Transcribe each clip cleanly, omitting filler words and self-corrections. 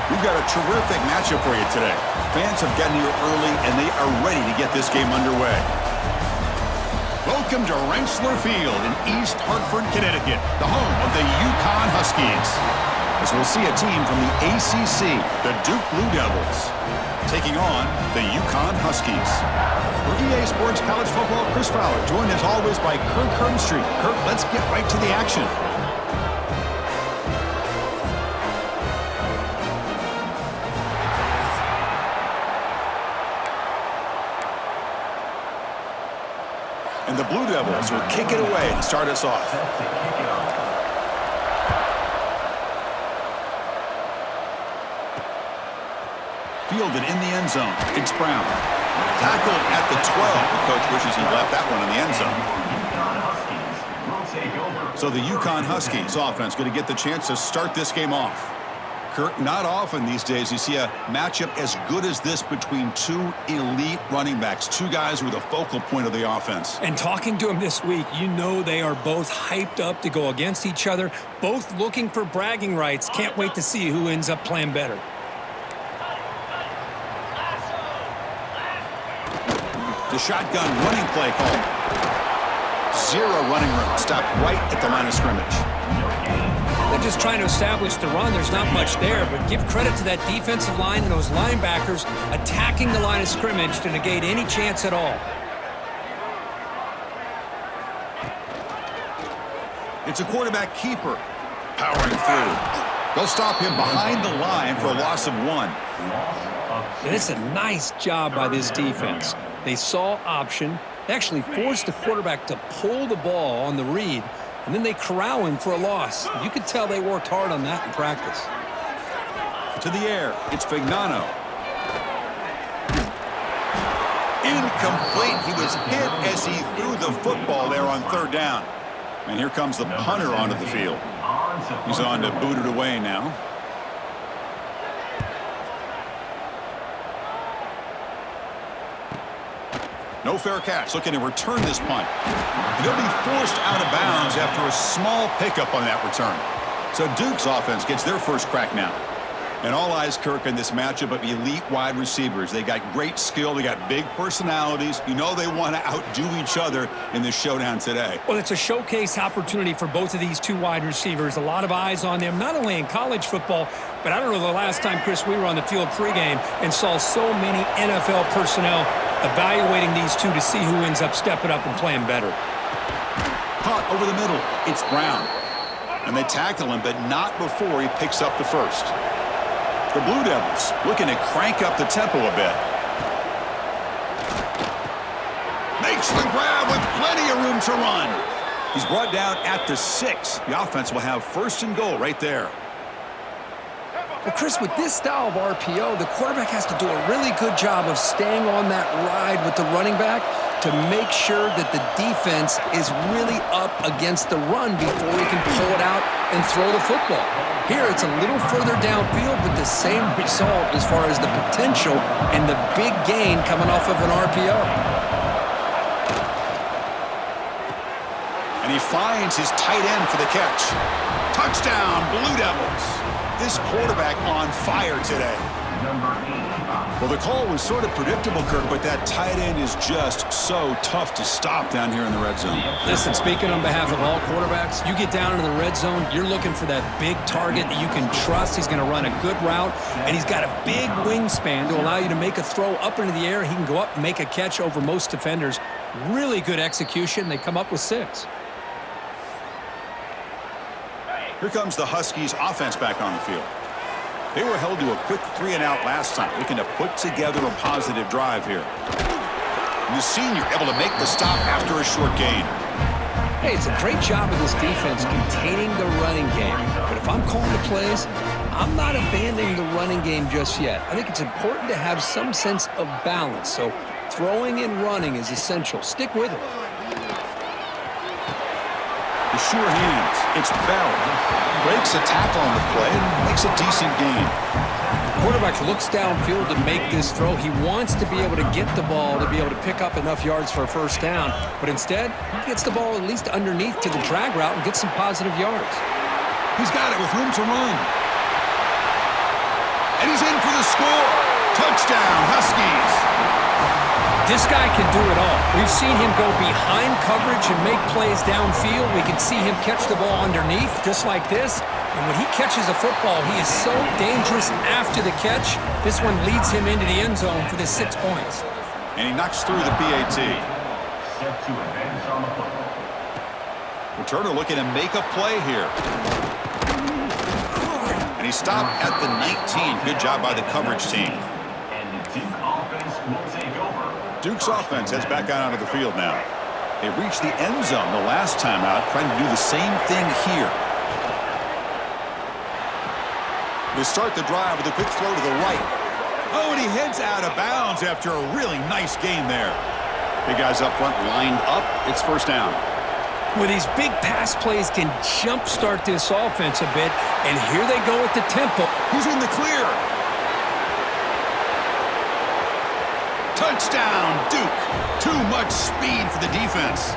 We've got a terrific matchup for you today. Fans have gotten here early, and they are ready to get this game underway. Welcome to Rensselaer Field in East Hartford, Connecticut, the home of the UCONN Huskies. As we'll see a team from the ACC, the Duke Blue Devils, taking on the UCONN Huskies. For EA Sports College Football, Chris Fowler, joined as always by Kirk Hermstreet. Kirk, let's get right to the action. And the Blue Devils will kick it away to start us off. Fielded in the end zone. It's Brown. Tackled at the 12. The coach wishes he left that one in the end zone. So the UCONN Huskies offense going to get the chance to start this game off. Kurt, not often these days you see a matchup as good as this between two elite running backs, two guys who are the focal point of the offense. And talking to them this week, you know they are both hyped up to go against each other, both looking for bragging rights. Can't wait to see who ends up playing better. The shotgun running play called. Zero running room. Stopped right at the line of scrimmage. They're just trying to establish the run. There's not much there, but give credit to that defensive line and those linebackers attacking the line of scrimmage to negate any chance at all. It's a quarterback keeper powering through. They'll stop him behind the line for a loss of 1. And it's a nice job by this defense. They saw option. They actually forced the quarterback to pull the ball on the read, and then they corral him for a loss. You could tell they worked hard on that in practice. To the air, it's Vignano. Incomplete. He was hit as he threw the football there on 3rd down. And here comes the punter onto the field. He's on to boot it away now. No fair catch. Looking to return this punt. They'll be forced out of bounds after a small pickup on that return. So Duke's offense gets their first crack now. And all eyes, Kirk, in this matchup of elite wide receivers. They got great skill. They got big personalities. You know they want to outdo each other in this showdown today. Well, it's a showcase opportunity for both of these two wide receivers. A lot of eyes on them, not only in college football, but I don't know the last time, Chris, we were on the field pregame and saw so many NFL personnel evaluating these two to see who ends up stepping up and playing better. Caught over the middle. It's Brown. And they tackle him, but not before he picks up the first. The Blue Devils looking to crank up the tempo a bit. Makes the grab with plenty of room to run. He's brought down at the 6. The offense will have 1st and goal right there. Well, Chris, with this style of RPO, the quarterback has to do a really good job of staying on that ride with the running back to make sure that the defense is really up against the run before he can pull it out and throw the football. Here, it's a little further downfield, but the same result as far as the potential and the big gain coming off of an RPO. And he finds his tight end for the catch. Touchdown, Blue Devils. This quarterback on fire today. Well, the call was sort of predictable, Kirk, but that tight end is just so tough to stop down here in the red zone. Listen, speaking on behalf of all quarterbacks, you get down into the red zone, you're looking for that big target that you can trust. He's going to run a good route, and he's got a big wingspan to allow you to make a throw up into the air. He can go up and make a catch over most defenders. Really good execution. They come up with 6. Here comes the Huskies offense back on the field. They were held to a quick 3-and-out last time, looking to put together a positive drive here. And the senior able to make the stop after a short gain. Hey, it's a great job of this defense containing the running game. But if I'm calling the plays, I'm not abandoning the running game just yet. I think it's important to have some sense of balance. So throwing and running is essential. Stick with it. The sure hands. It's Bell. Breaks a tackle on the play and makes a decent gain. The quarterback looks downfield to make this throw. He wants to be able to get the ball to be able to pick up enough yards for a 1st down. But instead, he gets the ball at least underneath to the drag route and gets some positive yards. He's got it with room to run. score. Touchdown, Huskies. This guy can do it all. We've seen him go behind coverage and make plays downfield. We can see him catch the ball underneath, just like this. And when he catches a football, he is so dangerous after the catch. This one leads him into the end zone for the 6 points. And he knocks through the PAT. Returner looking to make a play here. And he stopped at the 19. Good job by the coverage team. Duke's offense heads back out onto the field now. They reached the end zone the last time out, trying to do the same thing here. They start the drive with a quick throw to the right. Oh, and he heads out of bounds after a really nice gain there. Big guys up front lined up. It's first down. Well, these big pass plays can jumpstart this offense a bit, and here they go at the tempo. He's in the clear. Touchdown, Duke. Too much speed for the defense.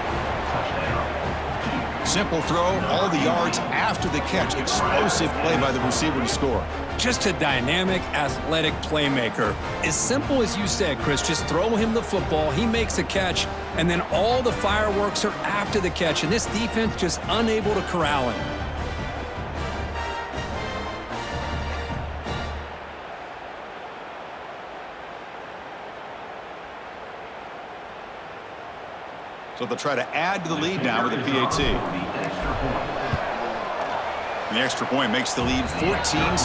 Simple throw, all the yards after the catch. Explosive play by the receiver to score. Just a dynamic, athletic playmaker. As simple as you said, Chris, just throw him the football, he makes a catch, and then all the fireworks are after the catch, and this defense just unable to corral him. So they'll try to add to the lead now with a PAT. And the extra point makes the lead 14-7.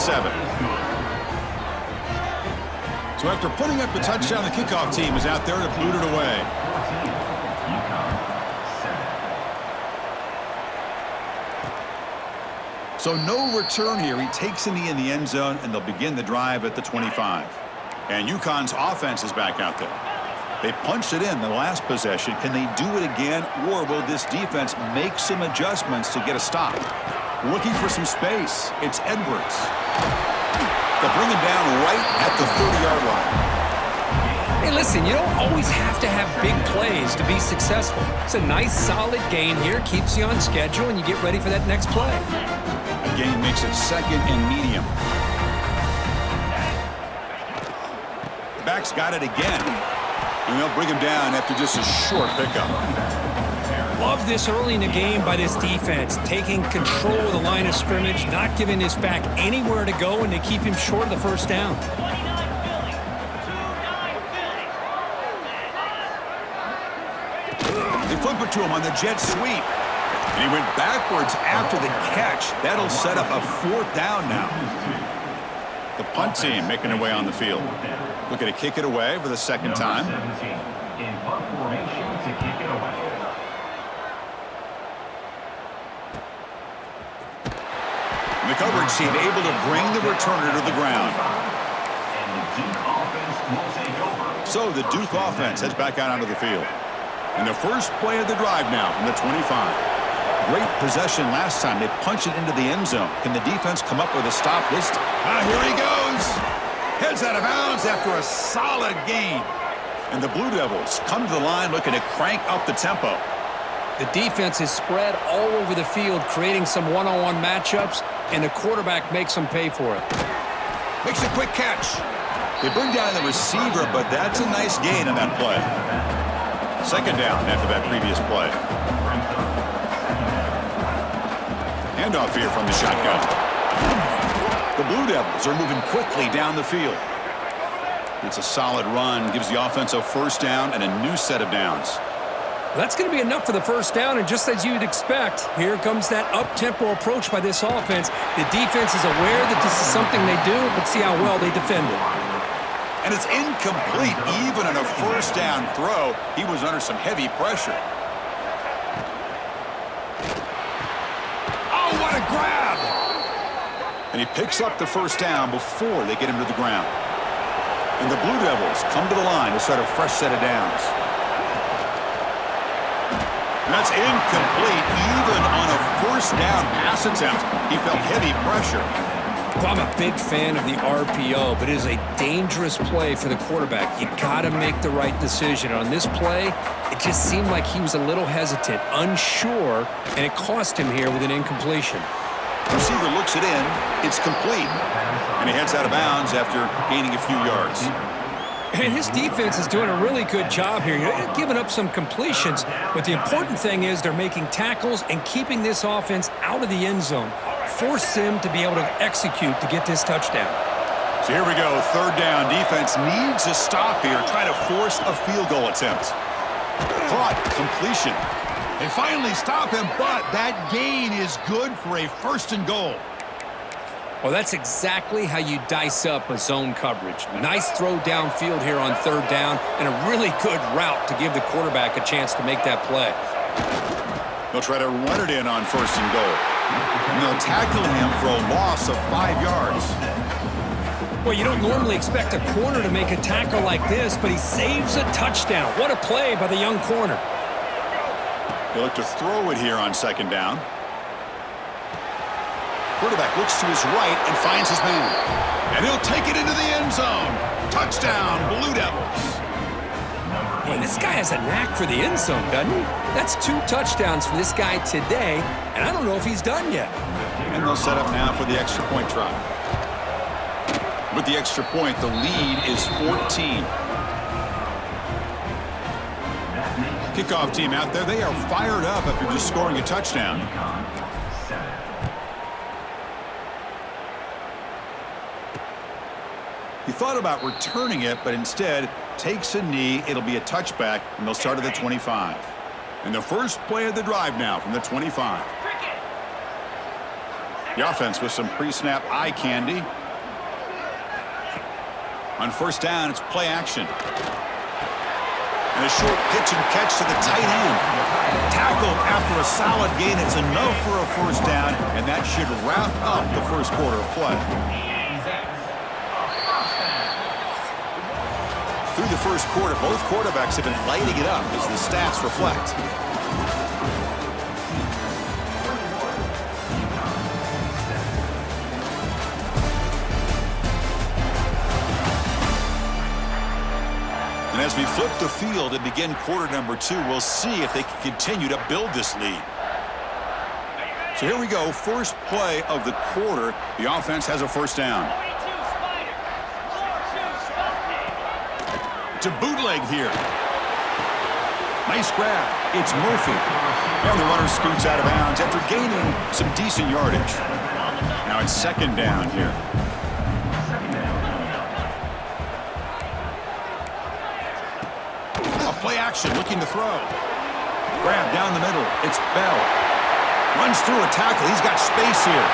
So after putting up the touchdown, the kickoff team is out there to boot it away. So no return here. He takes a knee in the end zone, and they'll begin the drive at the 25. And UConn's offense is back out there. They punched it in the last possession. Can they do it again, or will this defense make some adjustments to get a stop? Looking for some space. It's Edwards. They'll bring him down right at the 30-yard line. Hey, listen, you don't always have to have big plays to be successful. It's a nice, solid gain here. Keeps you on schedule, and you get ready for that next play. A gain makes it second and medium. The back's got it again. And they'll bring him down after just a short pickup. Love this early in the game by this defense, taking control of the line of scrimmage, not giving this back anywhere to go, and they keep him short of the first down. They flip it to him on the jet sweep. And he went backwards after the catch. That'll set up a fourth down now. The punt team making their way on the field. Looking to kick it away for the second time. And the coverage team able to bring the returner to the ground. So the Duke offense heads back out onto the field. And the first play of the drive now from the 25. Great possession last time. They punch it into the end zone. Can the defense come up with a stop this time? Here he goes. Heads out of bounds after a solid gain. And the Blue Devils come to the line looking to crank up the tempo. The defense is spread all over the field, creating some one-on-one matchups, and the quarterback makes them pay for it. Makes a quick catch. They bring down the receiver, but that's a nice gain on that play. Second down after that previous play. Handoff here from the shotgun. The Blue Devils are moving quickly down the field. It's a solid run, gives the offense a first down and a new set of downs. That's going to be enough for the first down, and just as you'd expect, here comes that up-tempo approach by this offense. The defense is aware that this is something they do, but see how well they defend it. And it's incomplete. Even on a first down throw, he was under some heavy pressure. Oh, what a grab! And he picks up the first down before they get him to the ground. And the Blue Devils come to the line to start a fresh set of downs. And that's incomplete. Even on a first down pass attempt, he felt heavy pressure. Well, I'm a big fan of the RPO, but it is a dangerous play for the quarterback. You got to make the right decision. On this play, it just seemed like he was a little hesitant, unsure, and it cost him here with an incompletion. Receiver looks it in. It's complete. And he heads out of bounds after gaining a few yards. And his defense is doing a really good job here. They're giving up some completions, but the important thing is they're making tackles and keeping this offense out of the end zone. Force them to be able to execute to get this touchdown. So here we go, third down. Defense needs a stop here, try to force a field goal attempt. Caught, completion. They finally stop him, but that gain is good for a first and goal. Well, that's exactly how you dice up a zone coverage. Nice throw downfield here on third down, and a really good route to give the quarterback a chance to make that play. They'll try to run it in on first and goal. And they'll tackle him for a loss of 5 yards. Well, you don't normally expect a corner to make a tackle like this, but he saves a touchdown. What a play by the young corner. They look to throw it here on second down. Quarterback looks to his right and finds his man. And he'll take it into the end zone. Touchdown, Blue Devils. Hey, this guy has a knack for the end zone, doesn't he? That's 2 touchdowns for this guy today, and I don't know if he's done yet. And they'll set up now for the extra point try. With the extra point, the lead is 14. Kickoff team out there, they are fired up after just scoring a touchdown. He thought about returning it, but instead takes a knee. It'll be a touchback, and they'll start at the 25. And the first play of the drive now from the 25. The offense with some pre-snap eye candy. On first down, it's play action. And a short pitch and catch to the tight end. Tackled after a solid gain. It's enough for a first down, and that should wrap up the first quarter of play. Through the first quarter, both quarterbacks have been lighting it up as the stats reflect. And as we flip the field and begin quarter number 2, we'll see if they can continue to build this lead. So here we go, first play of the quarter. The offense has a first down. To bootleg here. Nice grab. It's Murphy. And the runner scoots out of bounds after gaining some decent yardage. Now it's second down here. A play action looking to throw. Grab down the middle. It's Bell. Runs through a tackle. He's got space here.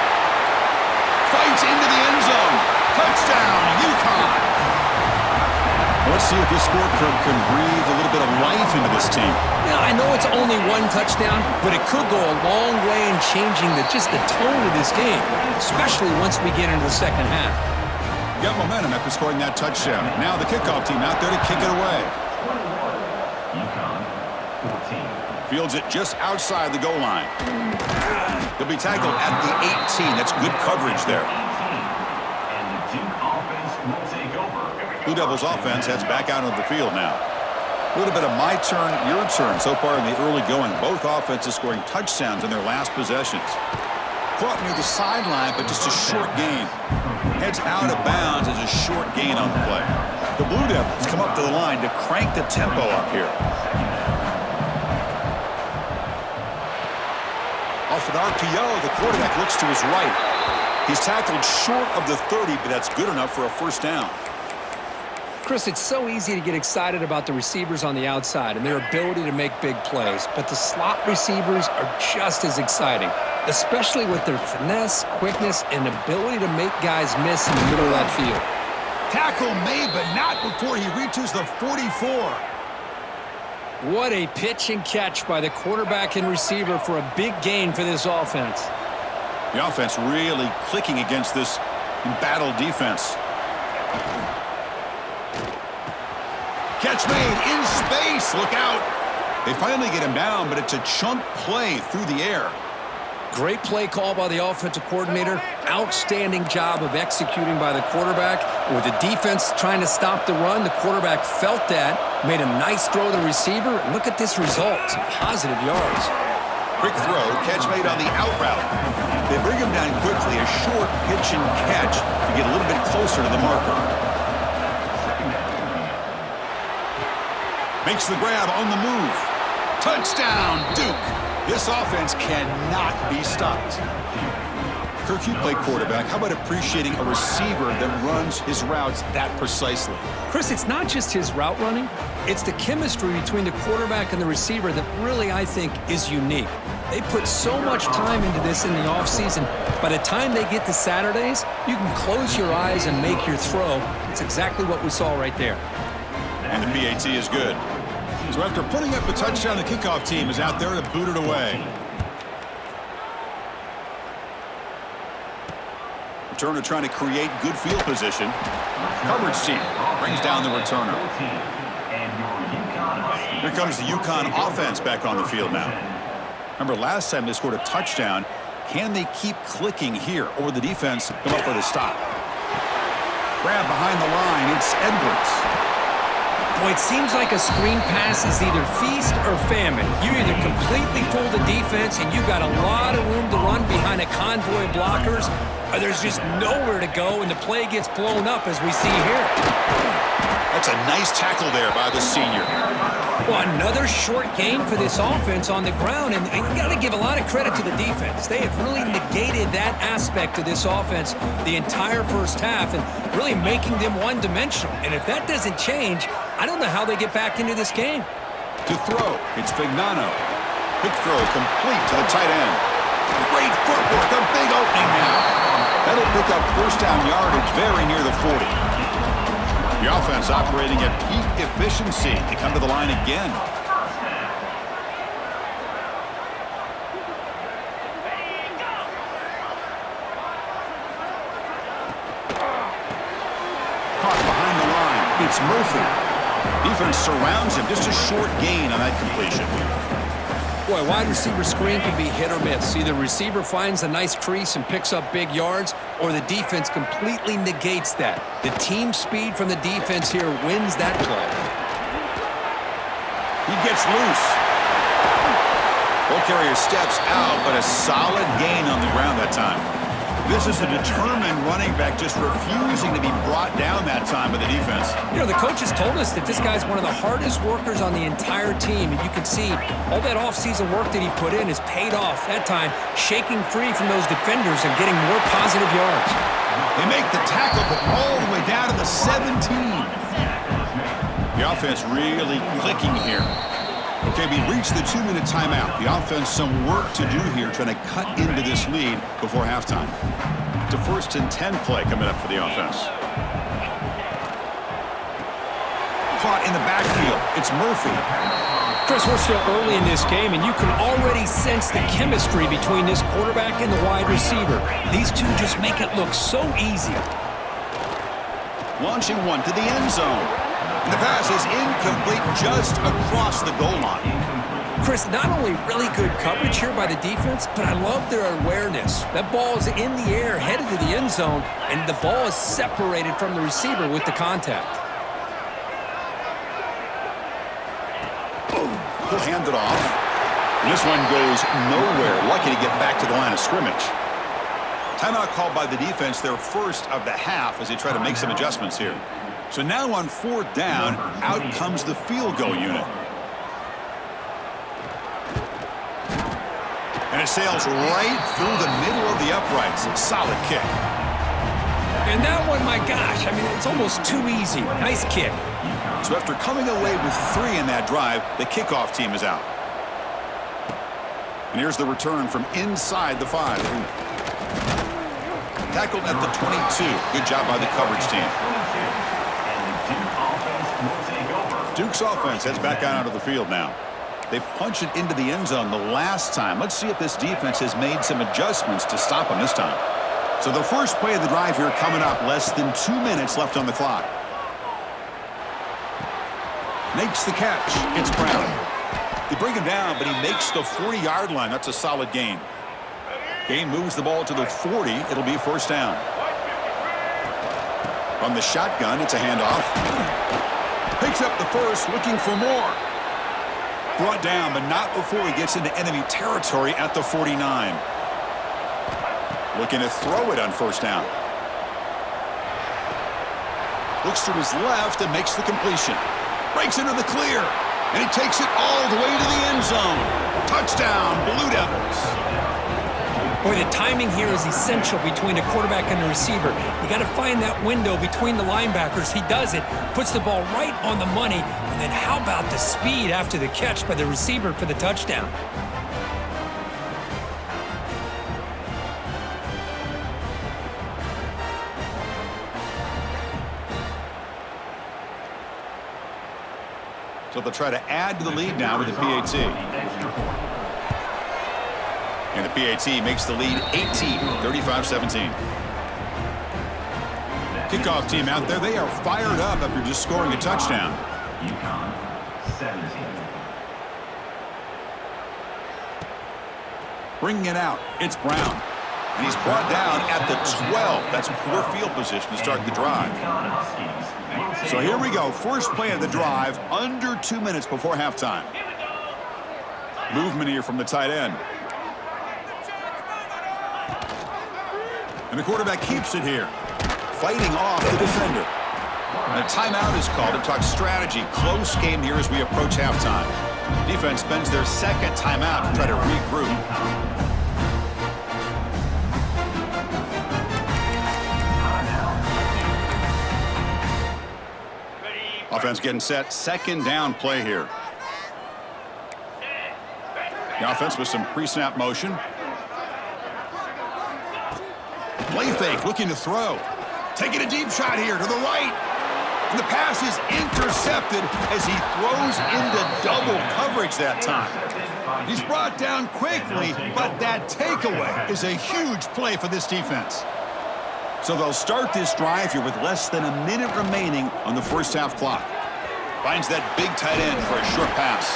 Fights into the end zone. Touchdown, UConn. Let's see if this scorecard can breathe a little bit of life into this team. Yeah, I know it's only 1 touchdown, but it could go a long way in changing just the tone of this game, especially once we get into the second half. Got momentum after scoring that touchdown. Now the kickoff team out there to kick it away. Fields it just outside the goal line. They'll be tackled at the 18. That's good coverage there. Blue Devils offense heads back out of the field now. A little bit of my turn, your turn so far in the early going. Both offenses scoring touchdowns in their last possessions. Caught near the sideline, but just a short gain. Heads out of bounds as a short gain on the play. The Blue Devils come up to the line to crank the tempo up here. Off an RPO, the quarterback looks to his right. He's tackled short of the 30, but that's good enough for a first down. Chris, it's so easy to get excited about the receivers on the outside and their ability to make big plays, but the slot receivers are just as exciting, especially with their finesse, quickness, and ability to make guys miss in the middle of that field. Tackle made, but not before he reaches the 44. What a pitch and catch by the quarterback and receiver for a big gain for this offense. The offense really clicking against this embattled defense. Catch made in space. Look out. They finally get him down, but it's a chunk play through the air. Great play call by the offensive coordinator. Outstanding job of executing by the quarterback. With the defense trying to stop the run, the quarterback felt that, made a nice throw to the receiver. And look at this result. Some positive yards. Quick throw, catch made on the out route. They bring him down quickly, a short pitch and catch to get a little bit closer to the marker. Makes the grab on the move. Touchdown, Duke. This offense cannot be stopped. Kirk, you play quarterback. How about appreciating a receiver that runs his routes that precisely? Chris, it's not just his route running. It's the chemistry between the quarterback and the receiver that really, I think, is unique. They put so much time into this in the offseason. By the time they get to Saturdays, you can close your eyes and make your throw. It's exactly what we saw right there. And the PAT is good. So after putting up the touchdown, the kickoff team is out there to boot it away. Returner trying to create good field position. Coverage team brings down the returner. Here comes the UConn offense back on the field now. Remember, last time they scored a touchdown. Can they keep clicking here, or will the defense come up with a stop? Grab behind the line. It's Edwards. Boy, it seems like a screen pass is either feast or famine. You either completely fool the defense and you've got a lot of room to run behind a convoy of blockers, or there's just nowhere to go and the play gets blown up as we see here. That's a nice tackle there by the senior. Well, another short gain for this offense on the ground, and you got to give a lot of credit to the defense. They have really negated that aspect of this offense the entire first half and really making them one-dimensional. And if that doesn't change, I don't know how they get back into this game. To throw, it's Fignano. Quick throw complete to the tight end. Great footwork, a big opening now. That'll pick up first down yardage very near the 40. The offense operating at peak efficiency. They come to the line again. Caught behind the line. It's Murphy. Defense surrounds him. Just a short gain on that completion. Boy, wide receiver screen can be hit or miss. Either receiver finds a nice crease and picks up big yards, or the defense completely negates that. The team speed from the defense here wins that play. He gets loose. Ball carrier steps out, but a solid gain on the ground that time. This is a determined running back just refusing to be brought down that time by the defense. You know, the coaches told us that this guy's one of the hardest workers on the entire team, and you can see all that offseason work that he put in has paid off. That time, shaking free from those defenders and getting more positive yards. They make the tackle, but all the way down to the 17. The offense really clicking here. Okay, we reached the 2-minute timeout. The offense some work to do here, trying to cut into this lead before halftime. It's a 1st and 10 play coming up for the offense. Caught in the backfield. It's Murphy. Chris, we're still early in this game, and you can already sense the chemistry between this quarterback and the wide receiver. These two just make it look so easy. Launching one to the end zone. And the pass is incomplete just across the goal line. Chris, not only really good coverage here by the defense, but I love their awareness. That ball is in the air, headed to the end zone, and the ball is separated from the receiver with the contact. He'll hand it off. And this one goes nowhere. Lucky to get back to the line of scrimmage. Timeout called by the defense, their first of the half, as they try to make some adjustments here. So now on 4th down, out comes the field goal unit. And it sails right through the middle of the uprights. Solid kick. And that one, my gosh, I mean, it's almost too easy. Nice kick. So after coming away with 3 in that drive, the kickoff team is out. And here's the return from inside the 5. Tackled at the 22. Good job by the coverage team. Duke's offense heads back out onto the field now. They punched it into the end zone the last time. Let's see if this defense has made some adjustments to stop them this time. So the first play of the drive here coming up. Less than 2 minutes left on the clock. Makes the catch. It's Brown. They bring him down, but he makes the 40-yard line. That's a solid gain. Game moves the ball to the 40. It'll be 1st down. From the shotgun, it's a handoff. Picks up the first, looking for more. Brought down, but not before he gets into enemy territory at the 49. Looking to throw it on 1st down. Looks to his left and makes the completion. Breaks into the clear. And he takes it all the way to the end zone. Touchdown, Blue Devils. Boy, the timing here is essential between a quarterback and a receiver. You got to find that window between the linebackers. He does it, puts the ball right on the money, and then how about the speed after the catch by the receiver for the touchdown? So they'll try to add to the lead now with the PAT. And the PAT makes the lead 18, 35-17. Kickoff team out there, they are fired up after just scoring a touchdown. UCONN 17. Bringing it out, it's Brown. And he's brought down at the 12. That's poor field position to start the drive. UCONN Huskies. So here we go, first play of the drive, under 2 minutes before halftime. Movement here from the tight end. And the quarterback keeps it here, fighting off the defender. And a timeout is called to talk strategy. Close game here as we approach halftime. Defense spends their second timeout to try to regroup. Offense getting set, second down play here. The offense with some pre-snap motion. Play fake, looking to throw. Taking a deep shot here to the right. And the pass is intercepted as he throws into double coverage that time. He's brought down quickly, but that takeaway is a huge play for this defense. So they'll start this drive here with less than a minute remaining on the first half clock. Finds that big tight end for a short pass.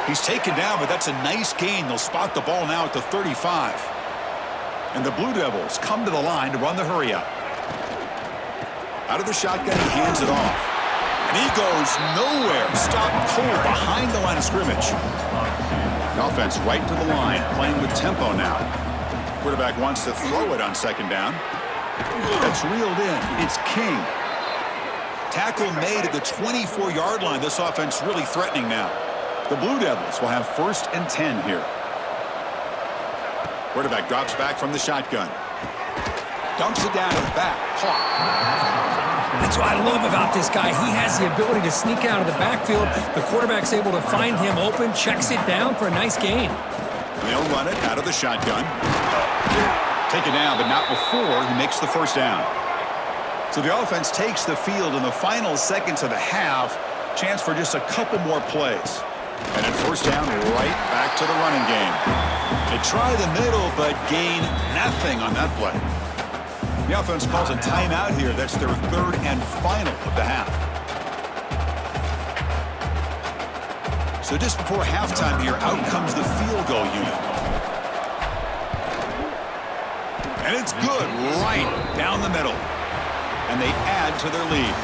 He's taken down, but that's a nice gain. They'll spot the ball now at the 35. And the Blue Devils come to the line to run the hurry up. Out of the shotgun, he hands it off. And he goes nowhere. Stopped cold behind the line of scrimmage. The offense right to the line, playing with tempo now. Quarterback wants to throw it on second down. That's reeled in. It's King. Tackle made at the 24-yard line. This offense really threatening now. The Blue Devils will have 1st and 10 here. Quarterback drops back from the shotgun. Dumps it down to the back. Caught. That's what I love about this guy. He has the ability to sneak out of the backfield. The quarterback's able to find him open, checks it down for a nice gain. They'll run it out of the shotgun. Take it down, but not before he makes the first down. So the offense takes the field in the final seconds of the half. Chance for just a couple more plays. And at first down, right back to the running game. They try the middle, but gain nothing on that play. The offense calls a timeout here. That's their 3rd and final of the half. So just before halftime here, out comes the field goal unit. And it's good, right down the middle. And they add to their lead.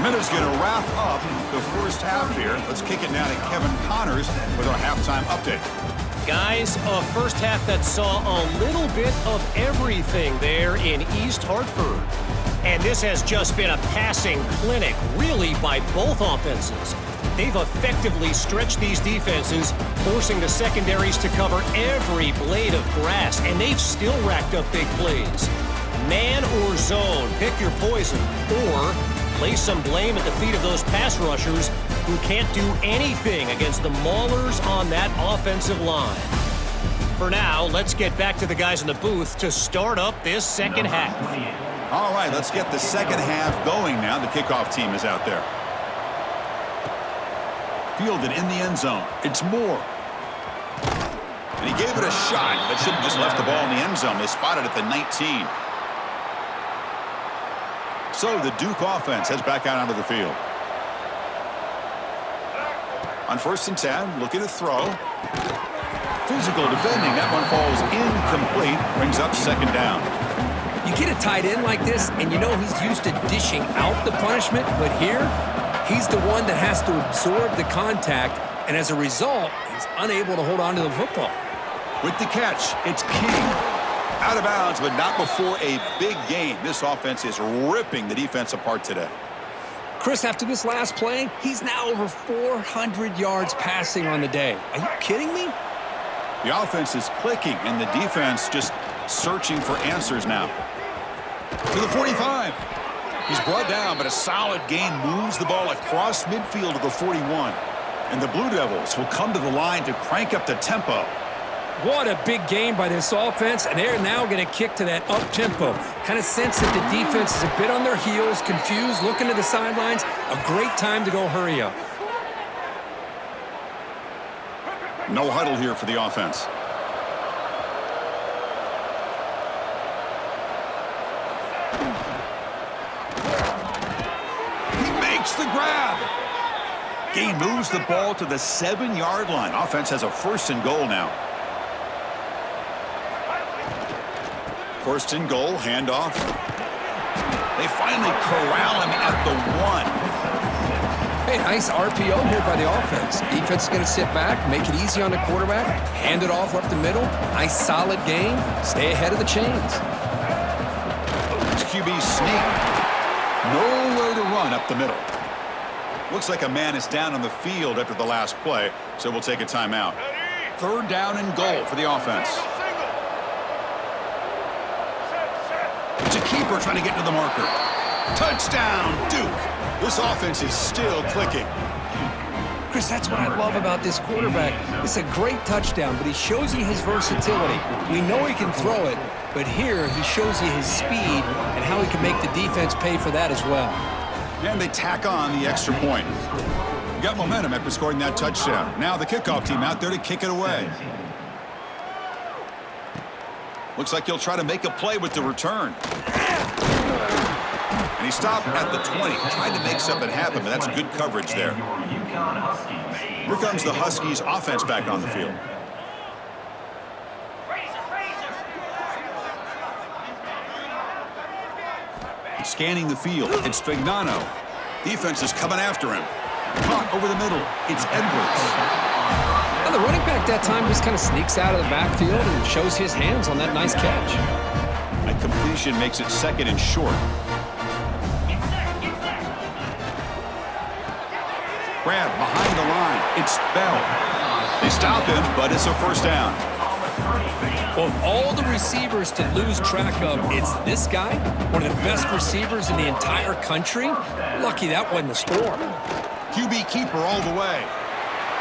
Minute's going to wrap up the first half here. Let's kick it now to Kevin Connors with our halftime update. Guys, a first half that saw a little bit of everything there in East Hartford. And this has just been a passing clinic, really, by both offenses. They've effectively stretched these defenses, forcing the secondaries to cover every blade of grass, and they've still racked up big plays. Man or zone, pick your poison, or lay some blame at the feet of those pass rushers who can't do anything against the maulers on that offensive line. For now, let's get back to the guys in the booth to start up this second half. All right, let's get the second half going now. The kickoff team is out there. Fielded in the end zone. It's Moore. And he gave it a shot, but should have just left the ball in the end zone. They spotted at the 19. So the Duke offense heads back out onto the field. On 1st and 10, looking to throw. Physical defending. That one falls incomplete. Brings up second down. You get a tight end like this, and you know he's used to dishing out the punishment, but here, he's the one that has to absorb the contact, and as a result, he's unable to hold on to the football. With the catch, it's King. Out of bounds, but not before a big gain. This offense is ripping the defense apart today. Chris, after this last play, he's now over 400 yards passing on the day. Are you kidding me? The offense is clicking, and the defense just searching for answers now. To the 45. He's brought down, but a solid gain moves the ball across midfield to the 41. And the Blue Devils will come to the line to crank up the tempo. What a big game by this offense, and they're now going to kick to that up-tempo. Kind of sense that the defense is a bit on their heels, confused, looking to the sidelines. A great time to go hurry up. No huddle here for the offense. He makes the grab. Gain moves the ball to the 7-yard line. Offense has a 1st and goal now. 1st and goal, handoff. They finally corral him at the 1. Hey, nice RPO here by the offense. Defense is going to sit back, make it easy on the quarterback, hand it off up the middle. Nice solid gain. Stay ahead of the chains. QB sneak. Nowhere to run up the middle. Looks like a man is down on the field after the last play, so we'll take a timeout. 3rd down and goal for the offense. It's a keeper trying to get to the marker. Touchdown, Duke. This offense is still clicking. Chris, that's what I love about this quarterback. It's a great touchdown, but he shows you his versatility. We know he can throw it, but here he shows you his speed and how he can make the defense pay for that as well. And they tack on the extra point. Got momentum after scoring that touchdown. Now the kickoff team out there to kick it away. Looks like he'll try to make a play with the return. And he stopped at the 20, trying to make something happen, but that's good coverage there. UCONN Huskies. Here comes the Huskies offense back on the field. Scanning the field, it's Fignano. Defense is coming after him. Caught over the middle, it's Edwards. And the running back that time just kind of sneaks out of the backfield and shows his hands on that nice catch. A completion makes it 2nd and short. Grab behind the line. It's Bell. They stop him, but it's a 1st down. Well, of all the receivers to lose track of, it's this guy, one of the best receivers in the entire country. Lucky that wasn't a score. QB keeper all the way.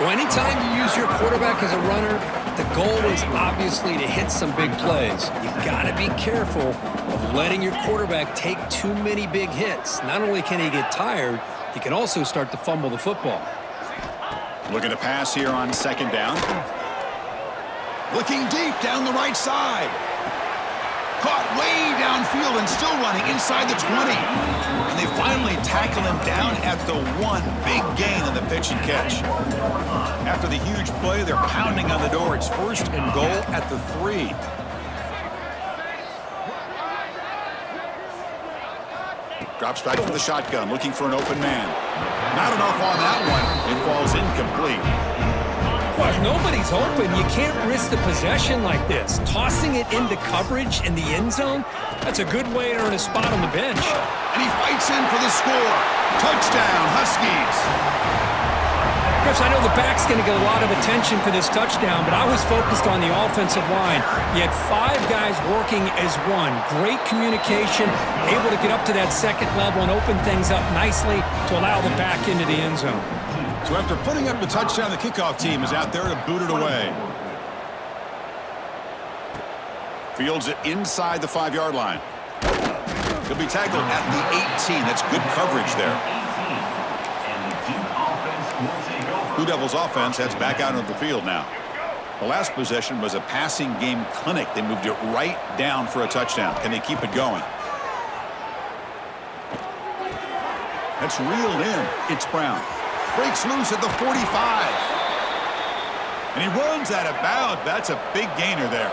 Well, anytime you use your quarterback as a runner, the goal is obviously to hit some big plays. You've got to be careful of letting your quarterback take too many big hits. Not only can he get tired, he can also start to fumble the football. Looking to pass here on 2nd down. Looking deep down the right side. Caught way downfield and still running inside the 20. And they finally tackle him down at the 1. Big gain on the pitch and catch. After the huge play, they're pounding on the door. It's 1st and goal at the 3. Drops back for the shotgun, looking for an open man. Not enough on that one. It falls incomplete. Well, if nobody's open, you can't risk the possession like this. Tossing it into coverage in the end zone, that's a good way to earn a spot on the bench. And he fights in for the score. Touchdown, Huskies. Chris, I know the back's going to get a lot of attention for this touchdown, but I was focused on the offensive line. You had 5 guys working as one. Great communication, able to get up to that 2nd level and open things up nicely to allow the back into the end zone. So after putting up the touchdown, the kickoff team is out there to boot it away. Fields it inside the 5-yard line. He'll be tackled at the 18. That's good coverage there. Blue Devils offense heads back out onto the field now. The last possession was a passing game clinic. They moved it right down for a touchdown. Can they keep it going? That's reeled in. It's Brown. Breaks loose at the 45. And he runs out of bounds. That's a big gainer there.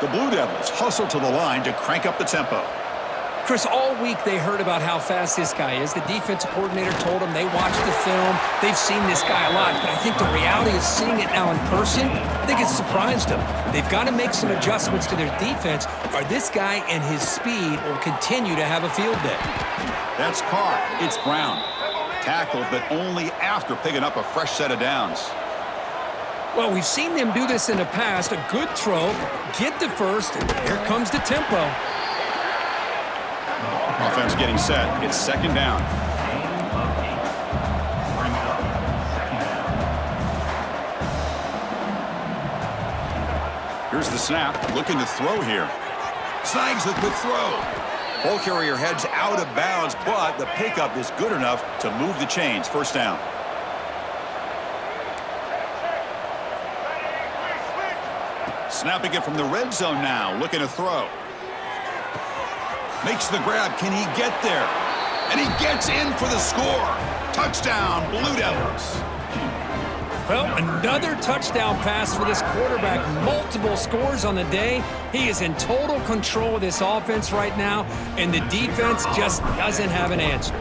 The Blue Devils hustle to the line to crank up the tempo. Chris, all week they heard about how fast this guy is. The defensive coordinator told them they watched the film. They've seen this guy a lot, but I think the reality of seeing it now in person, I think it's surprised them. They've got to make some adjustments to their defense, or this guy and his speed will continue to have a field day. That's caught. It's Brown. Tackled, but only after picking up a fresh set of downs. Well, we've seen them do this in the past. A good throw, get the first, and here comes the tempo. Offense getting set. It's second down. Here's the snap. Looking to throw here. Snags the quick throw. Ball carrier heads out of bounds, but the pickup is good enough to move the chains. First down. Snapping it from the red zone now. Looking to throw. Makes the grab. Can he get there? And he gets in for the score. Touchdown, Blue Devils. Well, another touchdown pass for this quarterback. Multiple scores on the day. He is in total control of this offense right now, and the defense just doesn't have an answer.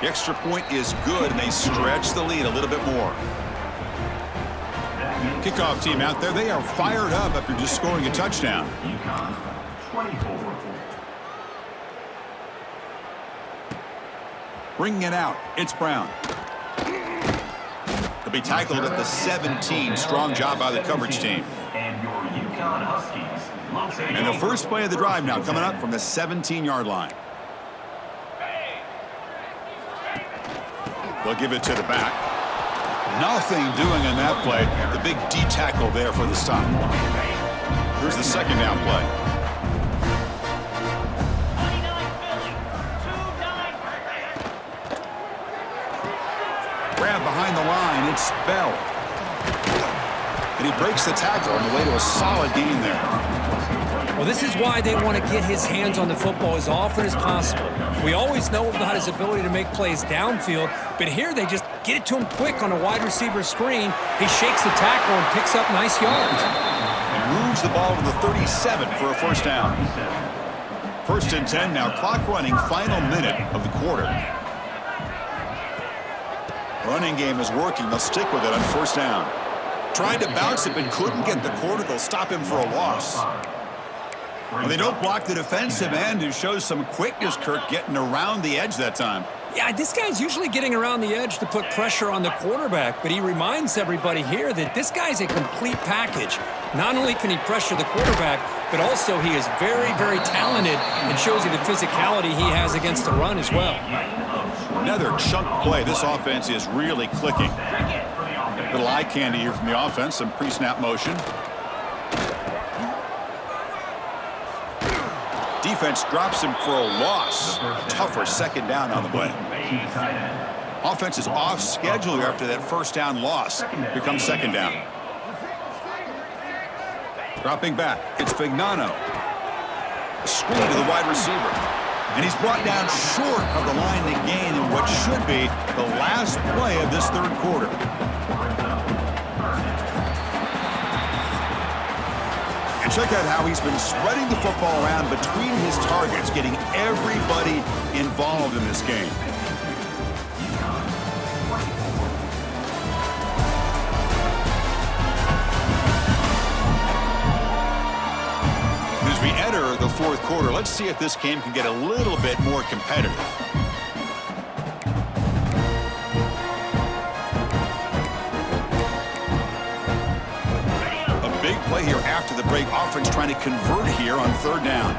The extra point is good, and they stretch the lead a little bit more. Kickoff team out there. They are fired up after just scoring a touchdown. UCONN 24. Bringing it out. It's Brown. He'll be tackled at the 17. Strong job by the coverage team. And your UCONN Huskies. And the first play of the drive now coming up from the 17-yard line. They'll give it to the back. Nothing doing in that play. The big D tackle there for the stop. Here's the second down play. Grab behind the line. It's Bell. And he breaks the tackle on the way to a solid gain there. Well, this is why they want to get his hands on the football as often as possible. We always know about his ability to make plays downfield, but here they just get it to him quick on a wide receiver screen. He shakes the tackle and picks up nice yards. And moves the ball to the 37 for a first down. First and 10 now. Clock running. Final minute of the quarter. Running game is working. They'll stick with it on first down. Tried to bounce it, but couldn't get the quarter. They'll stop him for a loss. Well, they don't block the defensive end, who shows some quickness, Kirk, getting around the edge that time. Yeah, this guy's usually getting around the edge to put pressure on the quarterback, but he reminds everybody here that this guy's a complete package. Not only can he pressure the quarterback, but also he is very, very talented and shows you the physicality he has against the run as well. Another chunk play. This offense is really clicking. Little eye candy here from the offense. Some pre-snap motion. Defense drops him for a loss. Tougher second down on the way. Offense is off schedule after that first down loss. Here comes second down. Dropping back. It's Vignano. A screen to the wide receiver. And he's brought down short of the line to gain in what should be the last play of this third quarter. And check out how he's been spreading the football around between his targets, getting everybody involved in this game. As we enter the fourth quarter, let's see if this game can get a little bit more competitive. A big play here after the break. Offense trying to convert here on third down.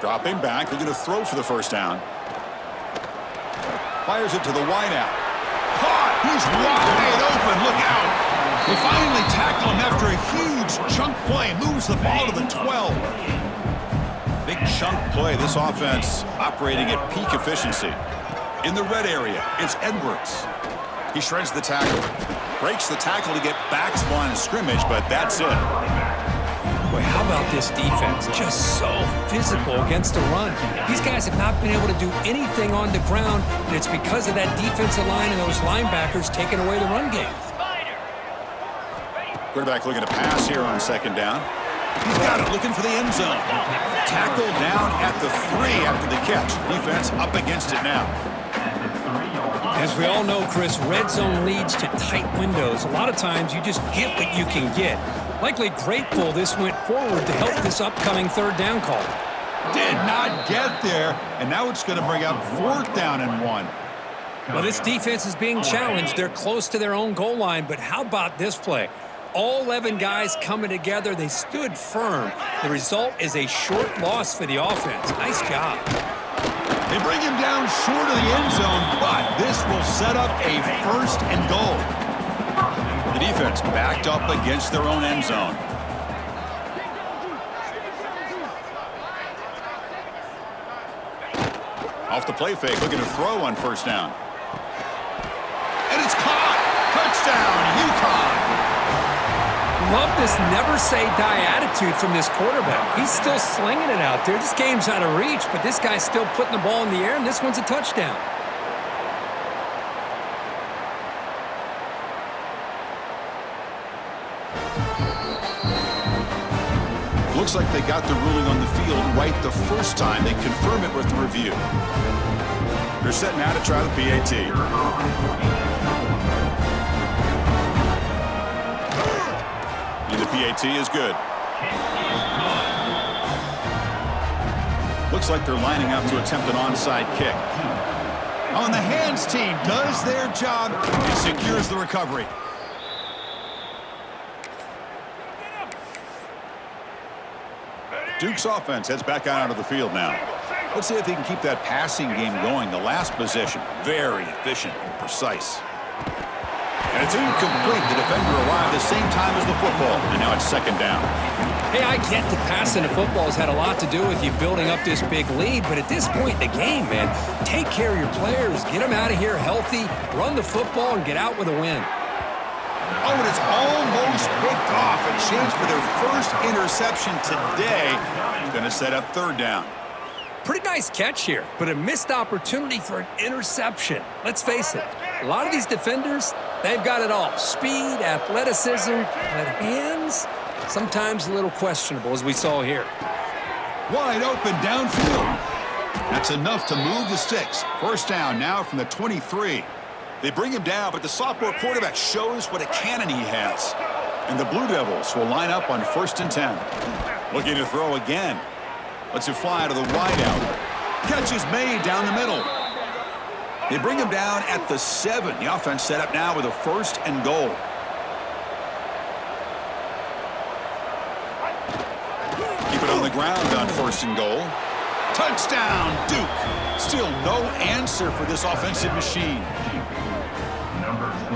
Dropping back, looking to throw for the first down. Fires it to the wideout. Caught! He's wide open, look out! They finally tackle him after a huge chunk play. Moves the ball to the 12. Big chunk play. This offense operating at peak efficiency. In the red area, it's Edwards. He shreds the tackle. Breaks the tackle to get back to the line of scrimmage, but that's it. Boy, how about this defense? Just so physical against the run. These guys have not been able to do anything on the ground, and it's because of that defensive line and those linebackers taking away the run game. Quarterback looking to pass here on second down. He's got it, looking for the end zone. Tackled down at the 3 after the catch. Defense up against it now. As we all know, Chris, red zone leads to tight windows. A lot of times you just get what you can get. Likely grateful this went forward to help this upcoming third down call. Did not get there, and now it's going to bring up 4th down and 1. Well, this defense is being challenged. They're close to their own goal line, but how about this play? All 11 guys coming together. They stood firm. The result is a short loss for the offense. Nice job. They bring him down short of the end zone, but this will set up a 1st and goal. The defense backed up against their own end zone. Off the play fake, looking to throw on 1st down. And it's caught! Touchdown, UConn! Love this never-say-die attitude from this quarterback. He's still slinging it out there. This game's out of reach, but this guy's still putting the ball in the air, and this one's a touchdown. Looks like they got the ruling on the field right the first time. They confirm it with the review. They're setting out to try the PAT. And the PAT is good. Looks like they're lining up to attempt an onside kick. On the hands team does their job and secures the recovery. Duke's offense heads back out of the field now. Let's see if they can keep that passing game going. The last possession, very efficient and precise. And it's incomplete. The defender arrived the same time as the football, and now it's 2nd down. Hey, I get the passing of football has had a lot to do with you building up this big lead, but at this point in the game, man, take care of your players. Get them out of here healthy, run the football, and get out with a win. Oh, and it's almost picked off. A chance for their first interception today. Going to set up 3rd down. Pretty nice catch here, but a missed opportunity for an interception. Let's face it, a lot of these defenders, they've got it all. Speed, athleticism, but hands, sometimes a little questionable, as we saw here. Wide open downfield. That's enough to move the sticks. 1st down now from the 23. They bring him down, but the sophomore quarterback shows what a cannon he has. And the Blue Devils will line up on 1st and 10. Looking to throw again. Lets it fly to the wideout. Catch is made down the middle. They bring him down at the 7. The offense set up now with a 1st and goal. Keep it on the ground on 1st and goal. Touchdown, Duke. Still no answer for this offensive machine.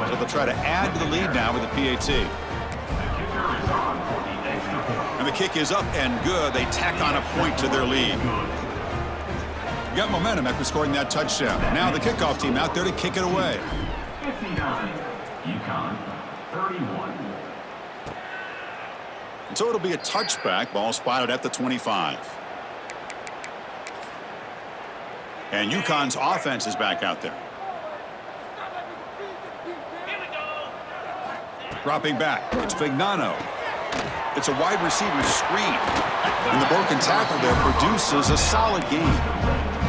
So they'll try to add to the lead now with the PAT. And the kick is up and good. They tack on a point to their lead. Got momentum after scoring that touchdown. Now the kickoff team out there to kick it away. 59, UConn 31. And so it'll be a touchback. Ball spotted at the 25. And UConn's offense is back out there. Dropping back, it's Vignano. It's a wide receiver screen. And the broken tackle there produces a solid game.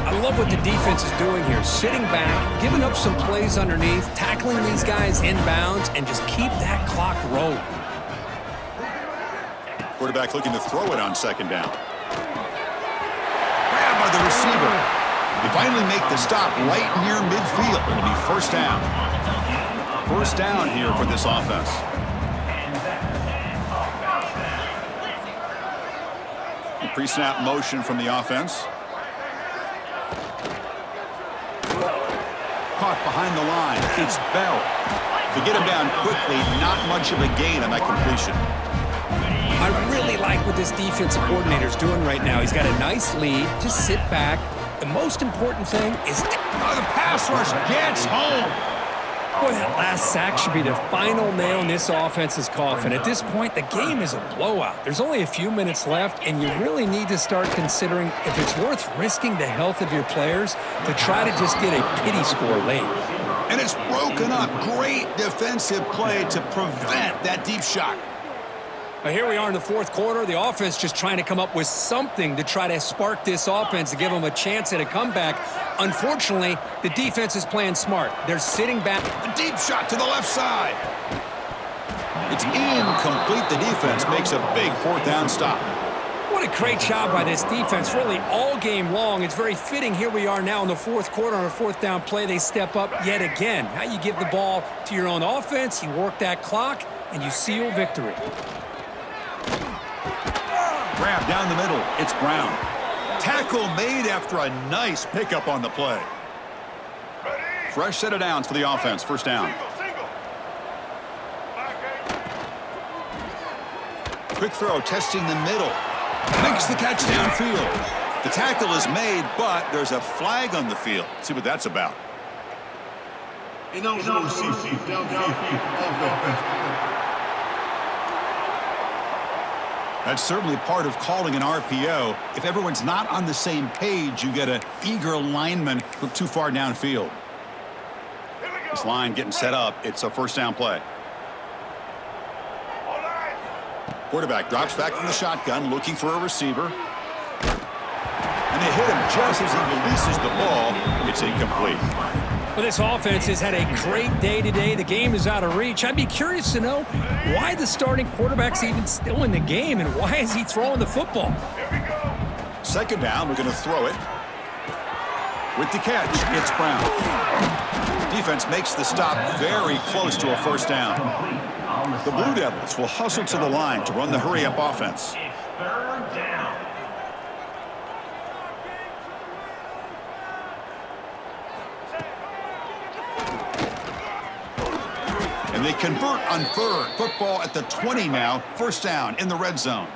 I love what the defense is doing here. Sitting back, giving up some plays underneath, tackling these guys inbounds, and just keep that clock rolling. Quarterback looking to throw it on 2nd down. Grab by the receiver. They finally make the stop right near midfield. It'll be 1st down. 1st down here for this offense. A pre-snap motion from the offense. Caught behind the line. It's Bell. To get him down quickly, not much of a gain on that completion. I really like what this defensive coordinator is doing right now. He's got a nice lead. Just sit back. The most important thing is... Oh, the pass rush gets home. Boy, that last sack should be the final nail in this offense's coffin. At this point, the game is a blowout. There's only a few minutes left, and you really need to start considering if it's worth risking the health of your players to try to just get a pity score late. And it's broken up. Great defensive play to prevent that deep shot. Well, here we are in the fourth quarter. The offense just trying to come up with something to try to spark this offense to give them a chance at a comeback. Unfortunately, the defense is playing smart. They're sitting back. A deep shot to the left side. It's incomplete. The defense makes a big fourth down stop. What a great job by this defense, really all game long. It's very fitting. Here we are now in the fourth quarter on a fourth down play. They step up yet again. Now you give the ball to your own offense, you work that clock, and you seal victory. Grab down the middle. It's Brown. Tackle made after a nice pickup on the play. Fresh set of downs for the offense. First down. Quick throw testing the middle. Makes the catch downfield. The tackle is made, but there's a flag on the field. Let's see what that's about. That's certainly part of calling an RPO. If everyone's not on the same page, you get an eager lineman look too far downfield. This line getting set up. It's a first down play. Quarterback drops back from the shotgun, looking for a receiver. And they hit him just as he releases the ball. It's incomplete. Well, this offense has had a great day today. The game is out of reach. I'd be curious to know why the starting quarterback's even still in the game and why is he throwing the football? Second down, we're going to throw it. With the catch, it's Brown. Defense makes the stop very close to a first down. The Blue Devils will hustle to the line to run the hurry-up offense. Third down. And they convert on third. Football at the 20 now. First down in the red zone.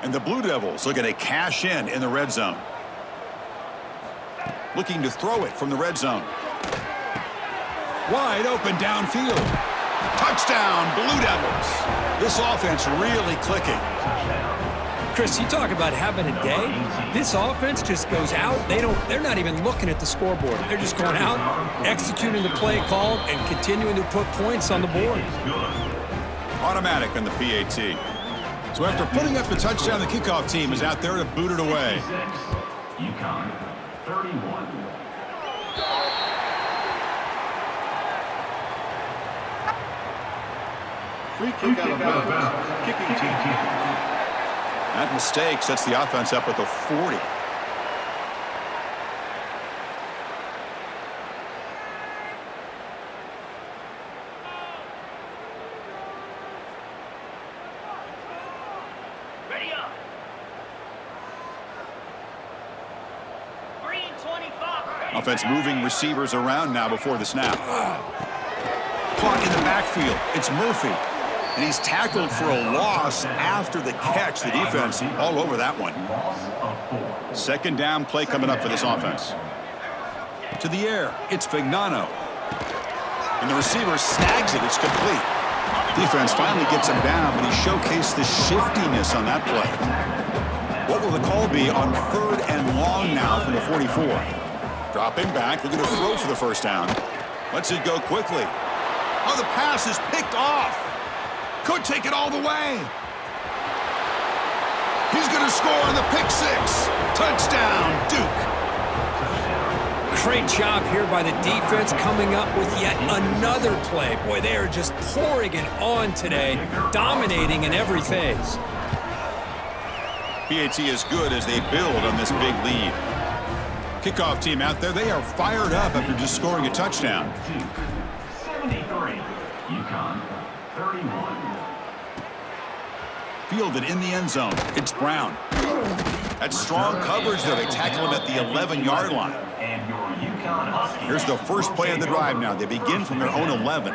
And the Blue Devils looking to cash in the red zone. Looking to throw it from the red zone. Wide open downfield. Touchdown, Blue Devils. This offense really clicking. Chris, you talk about having a day. This offense just goes out. They're not even looking at the scoreboard. They're just going out, executing the play called, and continuing to put points on the board. Automatic on the PAT. So after putting up the touchdown, the kickoff team is out there to boot it away. UConn 31. Free kick out of bounds. Kicking team. That mistake sets the offense up at the 40. Ready up. Green 25. Offense moving receivers around now before the snap. Caught in the backfield. It's Murphy. And he's tackled for a loss after the catch. The defense all over that one. Second down play coming up for this offense. To the air. It's Vignano. And the receiver snags it. It's complete. Defense finally gets him down, but he showcased the shiftiness on that play. What will the call be on third and long now from the 44? Dropping back. Looking to throw for the first down. Lets it go quickly. Oh, the pass is picked off. Could take it all the way. He's going to score on the pick six. Touchdown, Duke. Great job here by the defense coming up with yet another play. Boy, they are just pouring it on today, dominating in every phase. PAT is good as they build on this big lead. Kickoff team out there, they are fired up after just scoring a touchdown. 73. UConn 31. Fielded in the end zone. It's Brown. That's strong coverage there. They tackle him at the 11-yard line. And your UConn Huskies. Here's the first play of the drive now. They begin from their own 11.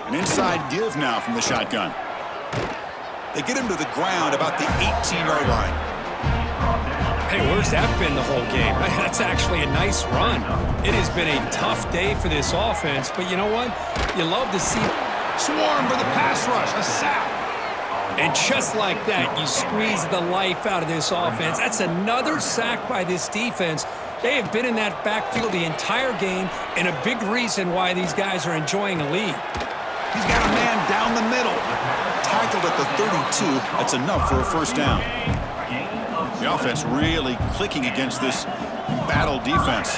An inside give now from the shotgun. They get him to the ground about the 18-yard line. Hey, where's that been the whole game? That's actually a nice run. It has been a tough day for this offense, but you know what? You love to see Swarm for the pass rush, a sack. and just like that, you squeeze the life out of this offense. That's another sack by this defense. They have been in that backfield the entire game, and a big reason why these guys are enjoying a lead. He's got a man down the middle. Tackled at the 32. That's enough for a first down. The offense really clicking against this battle defense.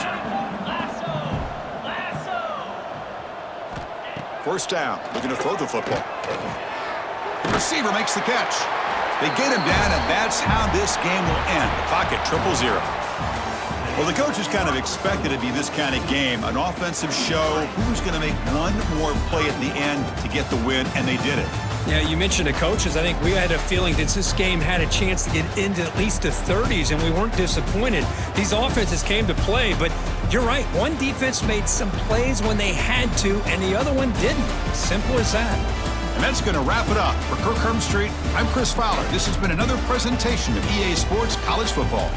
First down. Looking to throw the football. The receiver makes the catch. They get him down, and that's how this game will end. The clock at 0-0. Well, the coaches kind of expected it to be this kind of game, an offensive show. Who's going to make one more play at the end to get the win, and they did it. Yeah, you mentioned the coaches. I think we had a feeling that this game had a chance to get into at least the 30s, and we weren't disappointed. These offenses came to play, but you're right. One defense made some plays when they had to, and the other one didn't. Simple as that. And that's going to wrap it up. For Kirk Street, I'm Chris Fowler. This has been another presentation of EA Sports College Football.